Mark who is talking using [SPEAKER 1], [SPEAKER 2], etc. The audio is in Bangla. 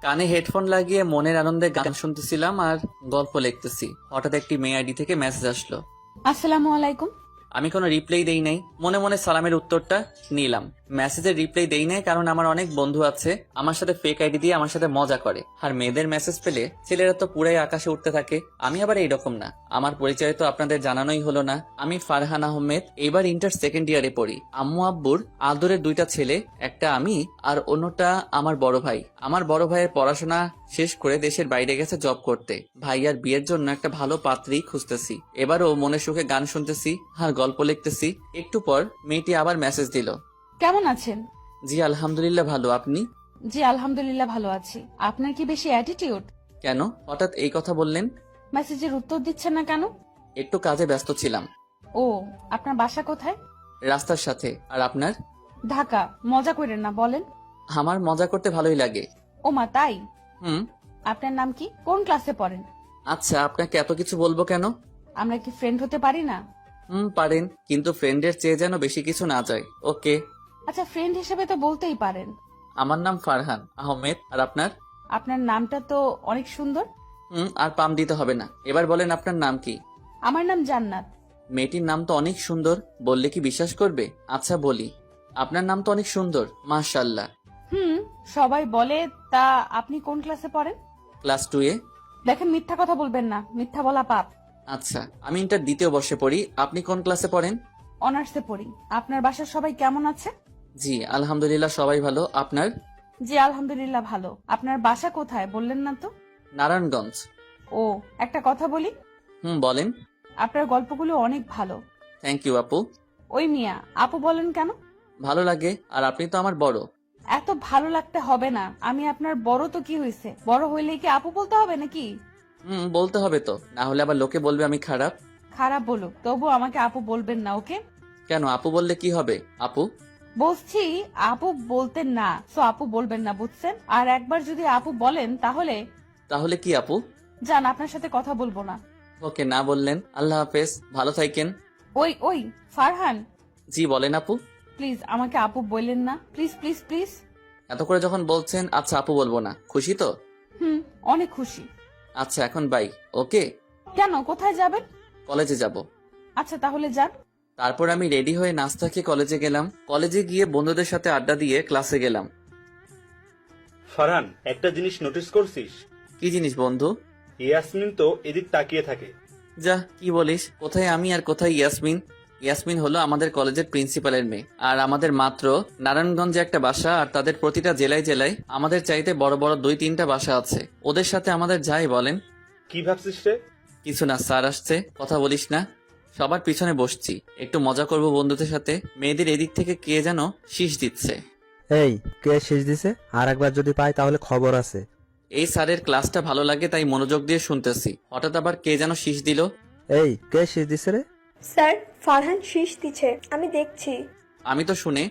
[SPEAKER 1] কানে হেডফোন লাগিয়ে মনের আনন্দে গান শুনতেছিলাম আর গল্প লিখতেছি। হঠাৎ একটি মেয়ে আইডি থেকে মেসেজ আসলো।
[SPEAKER 2] আসসালামু আলাইকুম।
[SPEAKER 1] আমি কোনো রিপ্লাই দেই নাই, মনে মনে সালামের উত্তরটা নিলাম। মেসেজের রিপ্লাই দেই নাই কারণ আমার অনেক বন্ধু আছে আমার সাথে ফেক আইডি দিয়ে আমার সাথে মজা করে, আর মেয়েদের মেসেজ পেলে ছেলেরা তো পুরাই আকাশে উঠতে থাকে। আমি আবার এইরকম না। আমার পরিচয় তো আপনাদের জানানোই হলো না। আমি ফারহান আহমেদ, এবার ইন্টার সেকেন্ড ইয়ারে পড়ি। আম্মু আব্বুর আদরের দুইটা ছেলে, একটা আমি আর অন্যটা আমার বড় ভাই। আমার বড় ভাইয়ের পড়াশোনা শেষ করে দেশের বাইরে গেছে জব করতে। ভাইয়ার বিয়ের জন্য একটা ভালো পাত্রী খুঁজতেছি। এবারও মনে সুখে গান শুনতেছি আর গল্প লিখতেছি। একটু পর মেয়েটি আবার মেসেজ দিল।
[SPEAKER 2] কেমন আছেন?
[SPEAKER 1] জি আলহামদুলিল্লাহ ভালো, আপনি?
[SPEAKER 2] জি আলহামদুলিল্লাহ ভালো আছি। আপনার কি বেশি অ্যাটিটিউড?
[SPEAKER 1] কেন হঠাৎ এই কথা বললেন?
[SPEAKER 2] মেসেজের উত্তর দিচ্ছেন না কেন?
[SPEAKER 1] একটু কাজে ব্যস্ত ছিলাম।
[SPEAKER 2] ও, আপনার বাসা কোথায়?
[SPEAKER 1] রাস্তার সাথে। আর আপনার?
[SPEAKER 2] ঢাকা। মজা করেন না, বলেন।
[SPEAKER 1] আমার মজা করতে ভালোই লাগে।
[SPEAKER 2] ও মা, তাই?
[SPEAKER 1] হুম।
[SPEAKER 2] আপনার নাম কি? কোন ক্লাসে পড়েন?
[SPEAKER 1] আচ্ছা, আপনাকে এত কিছু বলবো কেন?
[SPEAKER 2] আমরা কি ফ্রেন্ড হতে পারি না?
[SPEAKER 1] পারেন, কিন্তু ফ্রেন্ডের চেয়ে যেন বেশি কিছু না যায়। ওকে।
[SPEAKER 2] আচ্ছা, ফ্রেন্ড হিসেবে তো বলতেই পারেন।
[SPEAKER 1] আমার নাম ফারহান আহমেদ। আর আপনার?
[SPEAKER 2] আপনার নামটা তো অনেক সুন্দর।
[SPEAKER 1] আর পাম দিতে হবে না। এবার বলেন আপনার নাম কি?
[SPEAKER 2] আমার নাম জান্নাত।
[SPEAKER 1] মেয়েটির নাম তো অনেক সুন্দর, বললে কি বিশ্বাস করবে? আচ্ছা বলি, আপনার নাম তো অনেক সুন্দর, মাশাআল্লাহ।
[SPEAKER 2] সবাই বলে। তা আপনি কোন ক্লাসে পড়েন?
[SPEAKER 1] ক্লাস 2 এ।
[SPEAKER 2] দেখেন, মিথ্যা কথা বলবেন না, মিথ্যা বলা পাপ।
[SPEAKER 1] আচ্ছা, আমি ইন্টার দ্বিতীয় বর্ষে পড়ি। আপনি কোন ক্লাসে পড়েন?
[SPEAKER 2] অনার্সে পড়ি। আপনার বাসার সবাই কেমন আছে?
[SPEAKER 1] জি আলহামদুলিল্লাহ সবাই ভালো। আপনার?
[SPEAKER 2] জি আলহামদুলিল্লাহ ভালো। আপনার বাসা কোথায় বললেন না তো?
[SPEAKER 1] নারায়ণগঞ্জ।
[SPEAKER 2] ও, একটা কথা বলি।
[SPEAKER 1] বলেন।
[SPEAKER 2] আপনার গল্পগুলো অনেক ভালো।
[SPEAKER 1] থ্যাংক ইউ আপু।
[SPEAKER 2] ওই মিয়া, আপু বলেন কেন?
[SPEAKER 1] ভালো লাগে, আর আপনি তো আমার বড়।
[SPEAKER 2] এত ভালো লাগতে হবে না। আমি আপনার বড় তো কি হয়েছে, বড় হইলে কি আপু বলতে হবে নাকি?
[SPEAKER 1] বলতে হবে তো, না হলে আবার লোকে বলবে আমি খারাপ।
[SPEAKER 2] খারাপ বলুক, তবু আমাকে আপু বলবেন না, ওকে?
[SPEAKER 1] কেন, আপু বললে কি হবে? আপু।
[SPEAKER 2] বলছি আপু বলতেন না, তো আপু বলবেন না, বুঝছেন? আর একবার যদি আপু বলেন তাহলে
[SPEAKER 1] তাহলে কি আপু?
[SPEAKER 2] জান, আপনার সাথে কথা বলবো না।
[SPEAKER 1] ওকে, না বললেন। আল্লাহ হাফেজ, ভালো থাকেন।
[SPEAKER 2] ওই ওই, ফারহান,
[SPEAKER 1] জি বলেন আপু।
[SPEAKER 2] প্লিজ আমাকে আপু বললেন না, প্লিজ প্লিজ প্লিজ।
[SPEAKER 1] এত করে যখন বলছেন, আচ্ছা আপু বলবো না। খুশি তো?
[SPEAKER 2] অনেক খুশি।
[SPEAKER 1] আচ্ছা এখন বাই। ওকে।
[SPEAKER 2] কেন, কোথায় যাবেন?
[SPEAKER 1] কলেজে যাব।
[SPEAKER 2] আচ্ছা তাহলে যান।
[SPEAKER 1] তারপর আমি রেডি হয়ে নাস্তা খেয়ে কলেজে গেলাম। কলেজে গিয়ে বন্ধুদের সাথে আড্ডা দিয়ে ক্লাসে গেলাম।
[SPEAKER 3] ফারহান, একটা জিনিস নোটিস করছিস?
[SPEAKER 1] কি জিনিস বন্ধু?
[SPEAKER 3] ইয়াসমিন তো এদিক তাকিয়ে থাকে।
[SPEAKER 1] যা, কি বলিস? কোথায় আমি আর কোথায় ইয়াসমিন? ইয়াসমিন হলো আমাদের কলেজের প্রিন্সিপালের মেয়ে, আর আমাদের মাত্র নারায়ণগঞ্জে একটা বাসা, আর তাদের প্রতিটা জেলায় জেলায় আমাদের চাইতে বড় বড় 2-3টা বাসা আছে। ওদের সাথে আমাদের যাই বলেন।
[SPEAKER 3] কি ভাবছিস রে?
[SPEAKER 1] কিছু না, স্যার আসছে, কথা বলিস না। সবার পিছনে বসছি, একটু মজা করব বন্ধুদের সাথে। মেয়েদের এদিক থেকে কে যেন শীষ দিচ্ছে।
[SPEAKER 4] এই, কে শেষ দিছে? আর একবার যদি পাই তাহলে খবর আছে।
[SPEAKER 1] এই স্যারের ক্লাসটা ভালো লাগে তাই মনোযোগ দিয়ে শুনতেছি। হঠাৎ আবার কে যেন শীষ দিল।
[SPEAKER 4] এই, কে শেষ দিছে রে?
[SPEAKER 5] স্যার, ফারহান শীষ দিচ্ছে, আমি দেখছি।
[SPEAKER 1] আমি তো শুনে